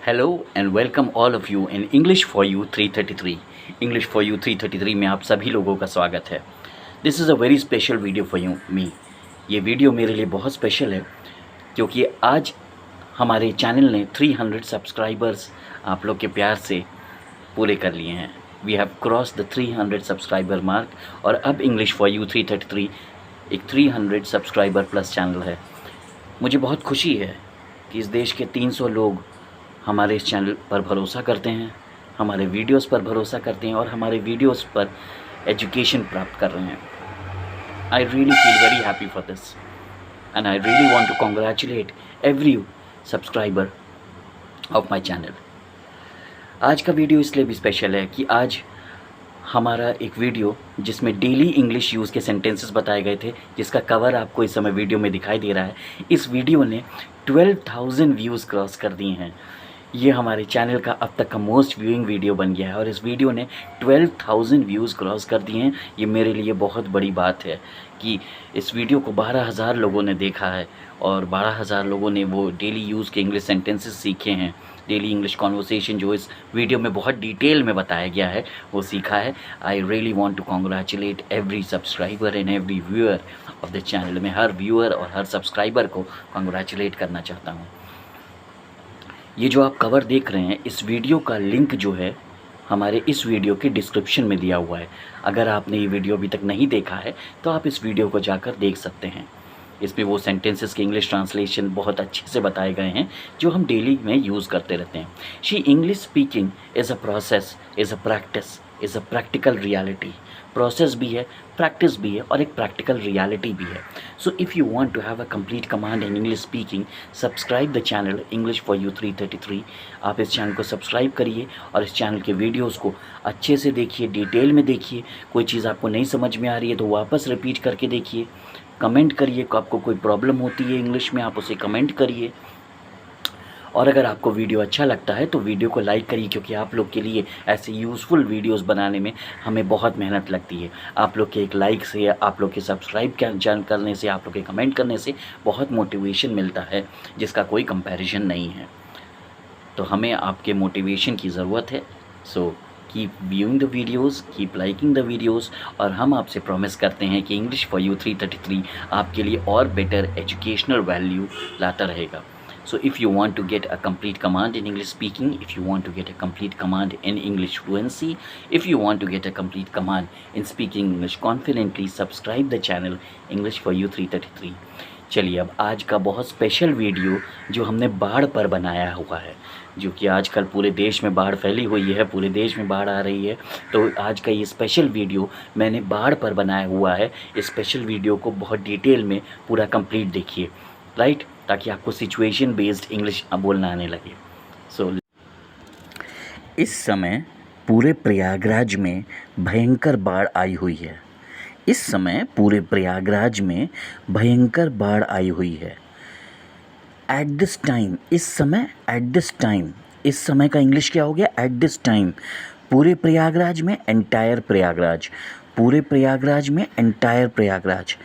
Hello and welcome all of you in English for you 333। English for you 333 में आप सभी लोगों का स्वागत है। This is a very special video for you me. ये वीडियो मेरे लिए बहुत स्पेशल है क्योंकि आज हमारे चैनल ने 300 सब्सक्राइबर्स आप लोग के प्यार से पूरे कर लिए हैं। We have cross the 300 subscriber mark और अब इंग्लिश फॉर यू 333 एक 300 सब्सक्राइबर प्लस चैनल है। मुझे बहुत खुशी है कि इस देश के 300 लोग हमारे इस चैनल पर भरोसा करते हैं, हमारे वीडियोस पर भरोसा करते हैं और हमारे वीडियोस पर एजुकेशन प्राप्त कर रहे हैं। I really feel very happy for this and I really want to congratulate every subscriber of my channel. आज का वीडियो इसलिए भी स्पेशल है कि आज हमारा एक वीडियो जिसमें डेली इंग्लिश यूज़ के सेंटेंसेस बताए गए थे, जिसका कवर आपको इस समय वीडियो में दिखाई दे रहा है, इस वीडियो ने 12,000 व्यूज़ क्रॉस कर दिए हैं। ये हमारे चैनल का अब तक का मोस्ट व्यूइंग वीडियो बन गया है और इस वीडियो ने 12,000 व्यूज़ क्रॉस कर दिए हैं। ये मेरे लिए बहुत बड़ी बात है कि इस वीडियो को 12,000 लोगों ने देखा है और 12,000 लोगों ने वो डेली यूज़ के इंग्लिश सेंटेंसेस सीखे हैं। डेली इंग्लिश कॉन्वर्सेशन जो इस वीडियो में बहुत डिटेल में बताया गया है वो सीखा है। I really want to congratulate every subscriber and every viewer of the channel. मैं हर व्यूअर और हर सब्सक्राइबर को कॉन्ग्रेचुलेट करना चाहता हूँ। ये जो आप कवर देख रहे हैं, इस वीडियो का लिंक जो है हमारे इस वीडियो के डिस्क्रिप्शन में दिया हुआ है। अगर आपने ये वीडियो अभी तक नहीं देखा है तो आप इस वीडियो को जाकर देख सकते हैं। इसमें वो सेंटेंसेस के इंग्लिश ट्रांसलेशन बहुत अच्छे से बताए गए हैं जो हम डेली में यूज़ करते रहते हैं। She English speaking is a process, is a practice, is a practical reality. Process भी है, प्रैक्टिस भी है और एक प्रैक्टिकल रियलिटी भी है। So if you want to have a complete command in English speaking, subscribe the channel English for you 333। आप इस चैनल को सब्सक्राइब करिए और इस चैनल के वीडियोज़ को अच्छे से देखिए, डिटेल में देखिए। कोई चीज़ आपको नहीं समझ में आ रही है तो वापस रिपीट करके देखिए। कमेंट करिए, आपको कोई प्रॉब्लम होती है इंग्लिश में आप उसे कमेंट करिए। और अगर आपको वीडियो अच्छा लगता है तो वीडियो को लाइक करिए क्योंकि आप लोग के लिए ऐसे यूज़फुल वीडियोस बनाने में हमें बहुत मेहनत लगती है। आप लोग के एक लाइक से, आप लोग के सब्सक्राइब करने से, आप लोग के कमेंट करने से बहुत मोटिवेशन मिलता है जिसका कोई कंपैरिजन नहीं है। तो हमें आपके मोटिवेशन की ज़रूरत है। So keep viewing the videos, keep liking the videos और हम आपसे प्रॉमिस करते हैं कि इंग्लिश फॉर यू 333 आपके लिए और बेटर एजुकेशनल वैल्यू लाता रहेगा। So if you want to get a complete command in English speaking, if you want to get a complete command in English fluency, if you want to get a complete command in speaking English confidently, subscribe the channel English for You 333। चलिए अब आज का बहुत special video जो हमने बाढ़ पर बनाया हुआ है, जो कि आजकल पूरे देश में बाढ़ फैली हुई है, पूरे देश में बाढ़ आ रही है। तो आज का ये स्पेशल वीडियो मैंने बाढ़ पर बनाया हुआ है। इस स्पेशल वीडियो को बहुत डिटेल में पूरा कंप्लीट देखिए, राइट, ताकि आपको सिचुएशन बेस्ड इंग्लिश बोलना आने लगे। सो इस समय पूरे प्रयागराज में भयंकर बाढ़ आई हुई है। इस समय पूरे प्रयागराज में भयंकर बाढ़ आई हुई है। एट दिस टाइम, इस समय, एट दिस टाइम, इस समय का इंग्लिश क्या हो गया? Eight this time. पूरे प्रयागराज में, एंटायर प्रयागराज, पूरे प्रयागराज में, एंटायर प्रयागराज।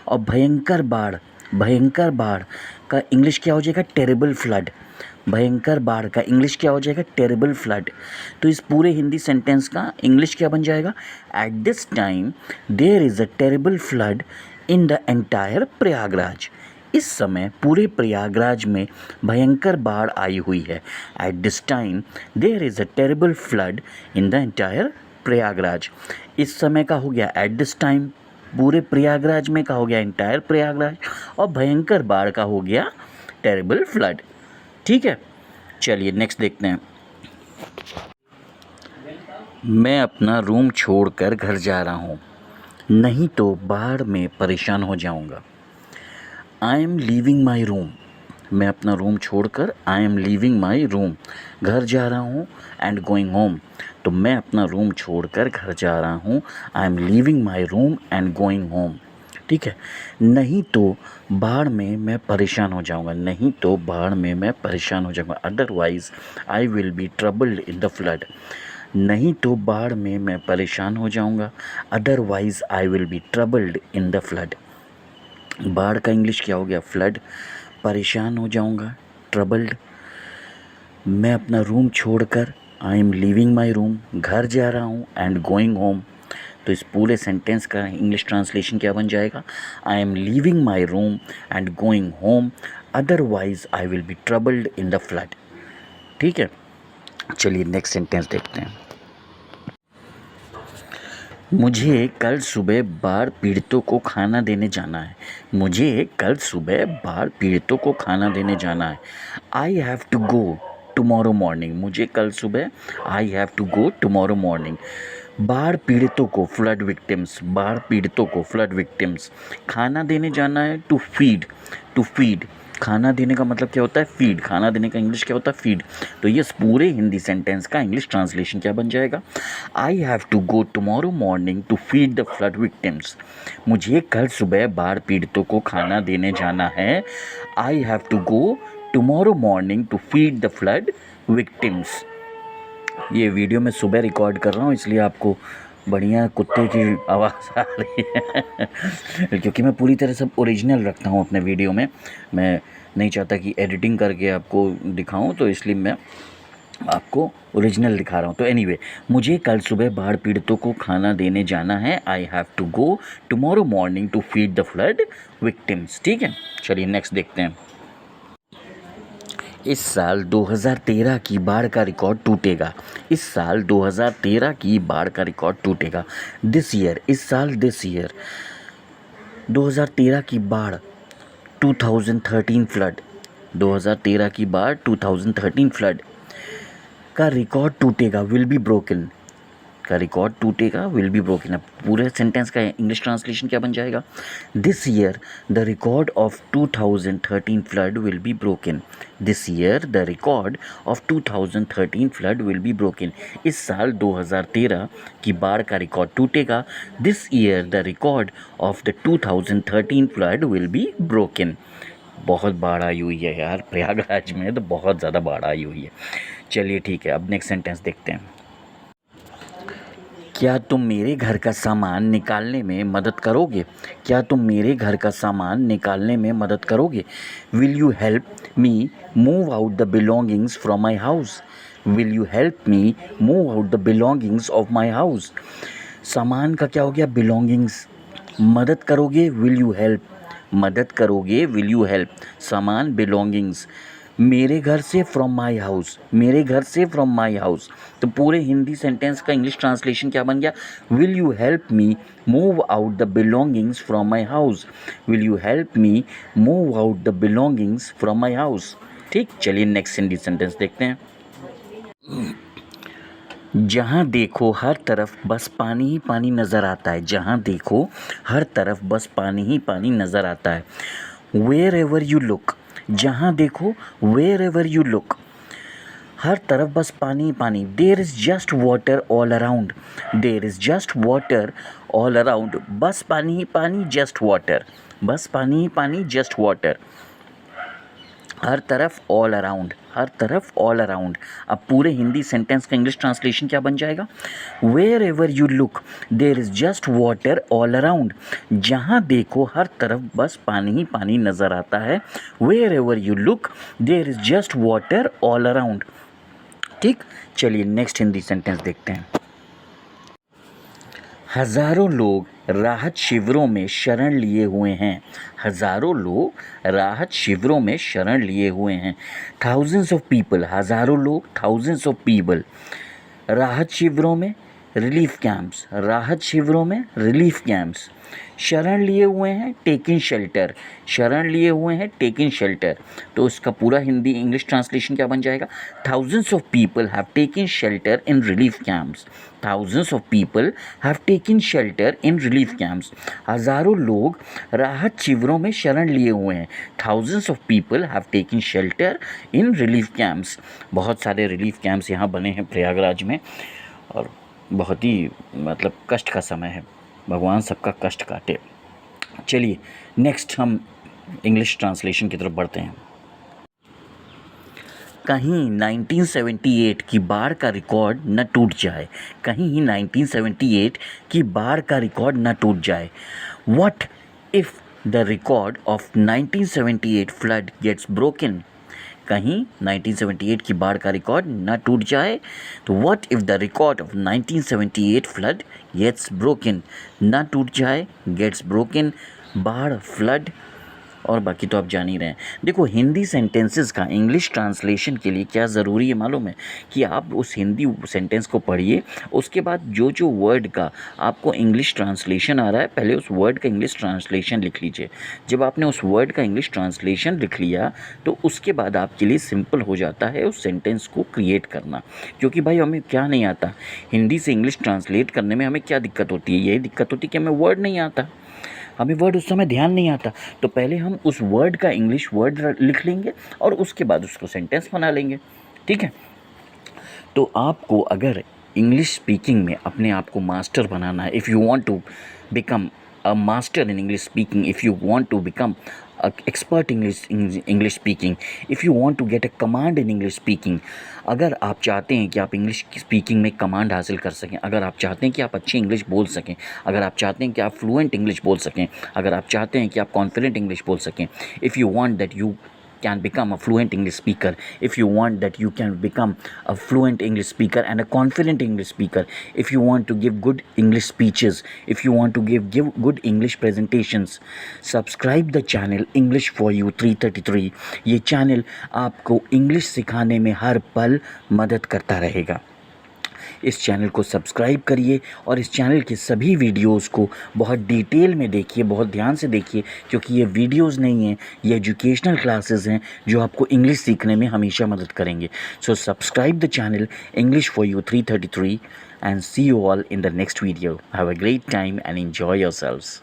और भयंकर बाढ़, भयंकर बाढ़ का इंग्लिश क्या हो जाएगा? Terrible flood. भयंकर बाढ़ का इंग्लिश क्या हो जाएगा? Terrible flood. तो इस पूरे हिंदी सेंटेंस का इंग्लिश क्या बन जाएगा? At this time there is a terrible flood in the entire Prayagraj. इस समय पूरे प्रयागराज में भयंकर बाढ़ आई हुई है। At this time there is a terrible flood in the entire Prayagraj. इस समय का हो गया एट दिस टाइम, पूरे प्रयागराज में का हो गया एंटायर प्रयागराज, और भयंकर बाढ़ का हो गया टेरिबल फ्लड। ठीक है, चलिए नेक्स्ट देखते हैं। मैं अपना रूम छोड़कर घर जा रहा हूँ, नहीं तो बाढ़ में परेशान हो जाऊँगा। I am leaving my room. मैं अपना रूम छोड़कर, I am leaving my room, घर जा रहा हूँ, एंड गोइंग होम। तो मैं अपना रूम छोड़कर घर जा रहा हूँ, I am leaving my room and going home. ठीक है, नहीं तो बाढ़ में मैं परेशान हो जाऊँगा, नहीं तो बाढ़ में मैं परेशान हो जाऊँगा। Otherwise I will be troubled in the flood. नहीं तो बाढ़ में मैं परेशान हो जाऊँगा, otherwise I will be troubled in the flood. बाढ़ का इंग्लिश क्या हो गया? फ्लड। परेशान हो जाऊँगा, ट्रबल्ड। मैं अपना रूम छोड़कर I am leaving my room, घर जा रहा हूँ, एंड गोइंग होम। तो इस पूरे सेंटेंस का इंग्लिश ट्रांसलेशन क्या बन जाएगा? I am leaving my room and going home, otherwise I will be troubled in the flood. ठीक है, चलिए नेक्स्ट सेंटेंस देखते हैं। मुझे कल सुबह बाढ़ पीड़ितों को खाना देने जाना है। मुझे कल सुबह बाढ़ पीड़ितों को खाना देने जाना है। I have to go tomorrow morning. मुझे कल सुबह I have to go tomorrow morning. बाढ़ पीड़ितों को, फ्लड विक्टिम्स, बाढ़ पीड़ितों को, फ्लड विक्टिम्स, खाना देने जाना है। टू फीड, टू फीड, खाना देने का मतलब क्या होता है? फीड। खाना देने का इंग्लिश क्या होता है? फीड। तो ये पूरे हिंदी सेंटेंस का इंग्लिश ट्रांसलेशन क्या बन जाएगा? I have to go tomorrow morning to feed the flood victims. मुझे कल सुबह बाढ़ पीड़ितों को खाना देने जाना है। I have to go tomorrow morning to feed the flood victims. ये वीडियो मैं सुबह रिकॉर्ड कर रहा हूँ, इसलिए आपको बढ़िया कुत्ते की आवाज़ आ रही है क्योंकि मैं पूरी तरह सब ओरिजिनल रखता हूँ अपने वीडियो में। मैं नहीं चाहता कि एडिटिंग करके आपको दिखाऊं, तो इसलिए मैं आपको ओरिजिनल दिखा रहा हूँ। तो एनीवे, मुझे कल सुबह बाढ़ पीड़ितों को खाना देने जाना है। I have to go tomorrow morning to feed the flood victims. ठीक है, चलिए नेक्स्ट देखते हैं। इस साल 2013 की बाढ़ का रिकॉर्ड टूटेगा। इस साल 2013 की बाढ़ का रिकॉर्ड टूटेगा। दिस ईयर, इस साल, दिस ईयर 2013 की बाढ़, 2013 फ्लड, 2013 की बाढ़, 2013 फ्लड का रिकॉर्ड टूटेगा। विल बी ब्रोकन, का रिकॉर्ड टूटेगा, विल बी ब्रोकन। अब पूरे सेंटेंस का इंग्लिश ट्रांसलेशन क्या बन जाएगा? This year the record of 2013 flood will be broken. This year the record of 2013 flood will be broken. इस साल 2013 की बाढ़ का रिकॉर्ड टूटेगा। This year the record of the 2013 flood will be broken. बहुत बाढ़ आई हुई है यार प्रयागराज में, तो बहुत ज़्यादा बाढ़ आई हुई है। चलिए ठीक है, अब नेक्स्ट सेंटेंस देखते हैं। क्या तुम मेरे घर का सामान निकालने में मदद करोगे? क्या तुम मेरे घर का सामान निकालने में मदद करोगे? Will you help me move out the belongings from my house? Will you help me move out the belongings of my house? सामान का क्या हो गया? बिलोंगिंग्स। मदद करोगे, विल यू हेल्प, मदद करोगे, विल यू हेल्प। सामान, बिलोंगिंग्स। मेरे घर से, फ्रॉम माई हाउस, मेरे घर से, फ्रॉम माई हाउस। तो पूरे हिंदी सेंटेंस का इंग्लिश ट्रांसलेशन क्या बन गया? Will you help me move out the belongings from my house? Will you help me move out the belongings from my house? ठीक, चलिए नेक्स्ट हिंदी सेंटेंस देखते हैं। जहाँ देखो हर तरफ बस पानी ही पानी नज़र आता है। जहाँ देखो हर तरफ बस पानी ही पानी नज़र आता है। वेयर एवर यू लुक, जहाँ देखो, वेयर एवर यू लुक, हर तरफ बस पानी ही पानी। There is just water all around, there is just water all around, बस पानी ही पानी, जस्ट वाटर, बस पानी ही पानी, जस्ट वाटर। हर तरफ, ऑल अराउंड, हर तरफ, ऑल अराउंड। अब पूरे हिंदी सेंटेंस का इंग्लिश ट्रांसलेशन क्या बन जाएगा? Wherever you look there is just water all around. जहाँ देखो हर तरफ बस पानी ही पानी नज़र आता है। Wherever you look there is just water all around. ठीक, चलिए नेक्स्ट हिंदी सेंटेंस देखते हैं। हज़ारों लोग राहत शिविरों में शरण लिए हुए हैं। हज़ारों लोग राहत शिविरों में शरण लिए हुए हैं। थाउजेंड्स ऑफ पीपल, हज़ारों लोग, थाउजेंड्स ऑफ पीपल राहत शिविरों में, रिलीफ कैंप्स, राहत शिविरों में, रिलीफ कैंप्स। शरण लिए हुए हैं, टेकिन शेल्टर, शरण लिए हुए हैं, टेकिन शेल्टर। तो इसका पूरा हिंदी इंग्लिश ट्रांसलेशन क्या बन जाएगा? Thousands of people have taken shelter in relief camps. Thousands of people have taken shelter in relief camps. हज़ारों लोग राहत शिविरों में शरण लिए हुए हैं। Thousands of people have taken shelter in relief camps. बहुत सारे रिलीफ कैंप्स यहाँ बने हैं प्रयागराज में, और बहुत ही मतलब कष्ट का समय है। भगवान सबका कष्ट काटे। चलिए नेक्स्ट हम इंग्लिश ट्रांसलेशन की तरफ बढ़ते हैं। कहीं 1978 की बाढ़ का रिकॉर्ड न टूट जाए, कहीं 1978 की बाढ़ का रिकॉर्ड न टूट जाए। What if the record of 1978 flood gets broken? कहीं 1978 की बाढ़ का रिकॉर्ड न टूट जाए। तो what if the record of 1978 flood gets broken, ना टूट जाए, गेट्स ब्रोकन, बाढ़, फ्लड और बाकी तो आप जान ही रहे हैं। देखो हिंदी सेंटेंसेस का इंग्लिश ट्रांसलेशन के लिए क्या ज़रूरी है मालूम है, कि आप उस हिंदी सेंटेंस को पढ़िए, उसके बाद जो जो वर्ड का आपको इंग्लिश ट्रांसलेशन आ रहा है पहले उस वर्ड का इंग्लिश ट्रांसलेशन लिख लीजिए। जब आपने उस वर्ड का इंग्लिश ट्रांसलेशन लिख लिया तो उसके बाद आपके लिए सिंपल हो जाता है उस सेंटेंस को क्रिएट करना। क्योंकि भाई हमें क्या नहीं आता, हिंदी से इंग्लिश ट्रांसलेट करने में हमें क्या दिक्कत होती है, यही दिक्कत होती है कि हमें वर्ड नहीं आता, हमें वर्ड उस समय ध्यान नहीं आता। तो पहले हम उस वर्ड का इंग्लिश वर्ड लिख लेंगे और उसके बाद उसको सेंटेंस बना लेंगे, ठीक है। तो आपको अगर इंग्लिश स्पीकिंग में अपने आप को मास्टर बनाना है, if you want to become a master in English speaking, if you want to become expert English speaking, if you want to get a command in English speaking, अगर आप चाहते हैं कि आप इंग्लिश स्पीकिंग में command हासिल कर सकें, अगर आप चाहते हैं कि आप अच्छी इंग्लिश बोल सकें, अगर आप चाहते हैं कि आप फ्लुएंट इंग्लिश बोल सकें, अगर आप चाहते हैं कि आप कॉन्फिडेंट इंग्लिश बोल सकें, if you want that you can become a fluent English speaker, if you want that you can become a fluent English speaker and a confident English speaker, if you want to give good English speeches, if you want to give good English presentations, subscribe the channel English for You 333। ये channel आपको English सिखाने में हर पल मदद करता रहेगा। इस channel को सब्सक्राइब करिए और इस चैनल के सभी वीडियोस को बहुत डिटेल में देखिए, बहुत ध्यान से देखिए, क्योंकि ये वीडियोस नहीं हैं, ये एजुकेशनल क्लासेस हैं जो आपको इंग्लिश सीखने में हमेशा मदद करेंगे। So subscribe the channel English for you 333 and see you all in the next video. Have a great time and enjoy yourselves.